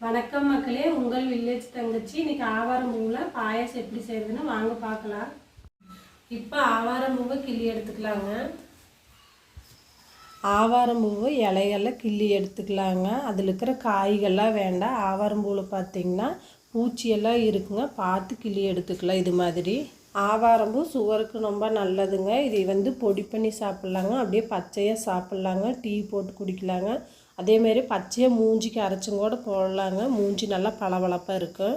வணக்கம் மக்களே, உங்கள் வில்லேஜ் தங்கச்சி. இன்னைக்கு ஆவாரம்பூவில் பாயாசம் எப்படி செய்யறதுன்னு வாங்க பார்க்கலாம். இப்போ ஆவாரம்பூவை கிள்ளி எடுத்துக்கலாங்க. ஆவாரம்பூவை இலையெல்லாம் கிள்ளி எடுத்துக்கலாங்க. அதில் இருக்கிற காய்கள்லாம் வேண்டாம். ஆவாரம்பூவில் பார்த்திங்கன்னா பூச்சியெல்லாம் இருக்குங்க, பார்த்து கிள்ளி எடுத்துக்கலாம். இது மாதிரி ஆவாரம்பூ சுகருக்கு ரொம்ப நல்லதுங்க. இதை பொடி பண்ணி சாப்பிட்லாங்க, அப்படியே பச்சையாக சாப்பிட்லாங்க, டீ போட்டு குடிக்கலாங்க. அதேமாரி பச்சையாக மூஞ்சிக்கு அரைச்சும் கூட போடலாங்க. மூஞ்சி நல்லா பளபளப்பாக இருக்கும்.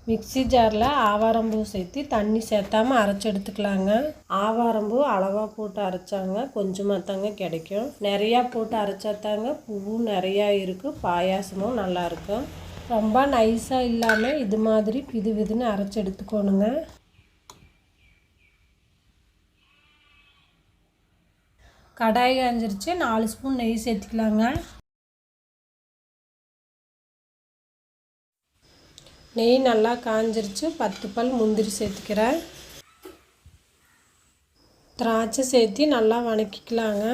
மிக்சி ஜாரில் ஆவாரம்பூ சேர்த்து தண்ணி சேர்த்தாமல் அரைச்சி எடுத்துக்கலாங்க. ஆவாரம்பூ அளவாக போட்டு அரைச்சாங்க கொஞ்சமாக தாங்க கிடைக்கும். நிறையா போட்டு அரைச்சாத்தாங்க பூவும் நிறையா இருக்குது, பாயாசமும் நல்லாயிருக்கும். ரொம்ப நைஸாக இல்லாமல் இது மாதிரி பிது விதுன்னு அரைச்சி எடுத்துக்கோணுங்க. கடாய் காஞ்சிருச்சு, 4 ஸ்பூன் நெய் சேர்த்துக்கலாங்க. நெய் நல்லா காஞ்சிருச்சு, 10 பல் முந்திரி சேர்த்துக்கிறேன். திராட்சை சேர்த்து நல்லா வணக்கிக்கலாங்க.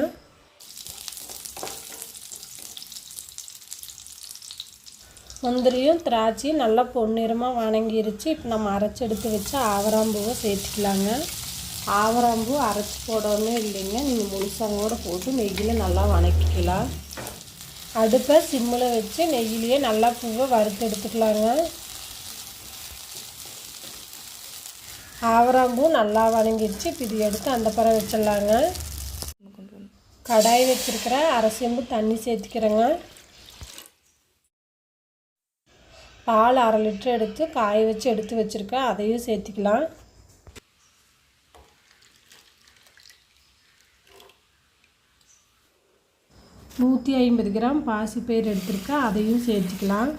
முந்திரியும் திராட்சையும் நல்லா பொன்னிறமாக வணங்கிருச்சு. இப்போ நம்ம அரைச்சி எடுத்து வச்சு ஆவராம்பூவை சேர்த்துக்கலாங்க. ஆவராம்பூ அரைச்சி போடணும் இல்லைங்க, நீங்கள் முழுசாங்க கூட போட்டு நெய்யில் நல்லா வணக்கிக்கலாம். அடுப்பை சிம்மில் வச்சு நெய்யிலேயே நல்லா பூவை வறுத்து எடுத்துக்கலாங்க. ஆவராம்பூ நல்லா வணங்கிருச்சு. இப்போ இது எடுத்து அந்த பறம் வச்சிடலாங்க. கடாய் வச்சுருக்கிற அரை செம்பு தண்ணி சேர்த்துக்கிறேங்க. பால் 1/2 லிட்டர் எடுத்து காய வச்சு எடுத்து வச்சுருக்கேன், அதையும் சேர்த்துக்கலாம். நூற்றி 50 கிராம் பாசிப்பயிறு எடுத்துருக்கேன், அதையும் சேர்த்துக்கலாம்.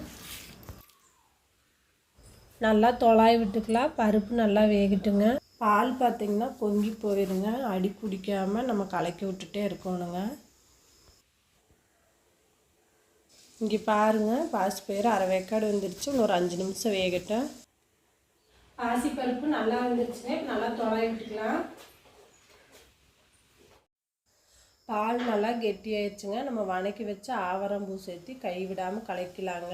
நல்லா தொலாய் விட்டுக்கலாம். பருப்பு நல்லா வேகட்டுங்க. பால் பார்த்திங்கன்னா பொங்கி போயிடுங்க. அடி பிடிக்காமல் நம்ம கலக்கி விட்டுட்டே இருக்கணுங்க. இங்கே பாருங்கள், பாசிப்பயிறு அரை வேக்காடு வந்துருச்சு. ஒரு 5 நிமிஷம் வேகட்டும். பாசிப்பருப்பு நல்லா வந்துருச்சுங்க. இப்போ நல்லா தொலாய் விட்டுக்கலாம். பால் நல்லா கெட்டியாயிடுச்சுங்க. நம்ம வணக்கி வச்சு ஆவரம்பூ சேர்த்து கைவிடாமல் கலக்கலாங்க.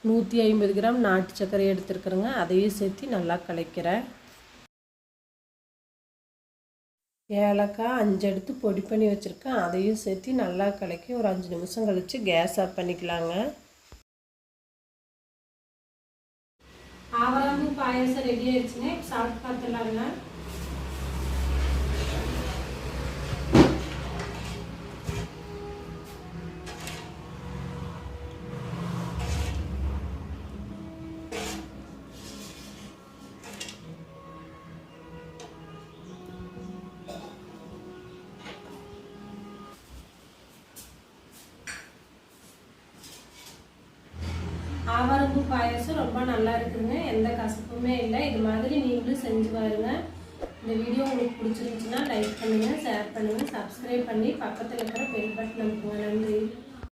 நூற்றி 50 கிராம் நாட்டு சர்க்கரை எடுத்துருக்குறேங்க, அதையும் சேர்த்து நல்லா கலக்கிறேன். ஏலக்காய் 5 எடுத்து பொடி பண்ணி வச்சுருக்கேன், அதையும் சேர்த்து நல்லா கலக்கி ஒரு 5 நிமிஷம் கழித்து கேஸ் ஆஃப் பண்ணிக்கலாங்க. ஆவராம்பூ பாயாசம் ரெடி ஆயிடுச்சுங்க. சாப்பிட்டு பார்த்துலாங்க. ஆவாரம்பூ பாயாசம் ரொம்ப நல்லா இருக்குதுங்க, எந்த கசப்புமே இல்லை. இது மாதிரி நீங்களும் செஞ்சு பாருங்க. இந்த வீடியோ உங்களுக்கு பிடிச்சிருந்துச்சுன்னா லைக் பண்ணுங்கள், ஷேர் பண்ணுங்கள், சப்ஸ்கிரைப் பண்ணி பக்கத்தில் இருக்கிற பெல் பட்டன் அமுக்குங்க. நன்றி.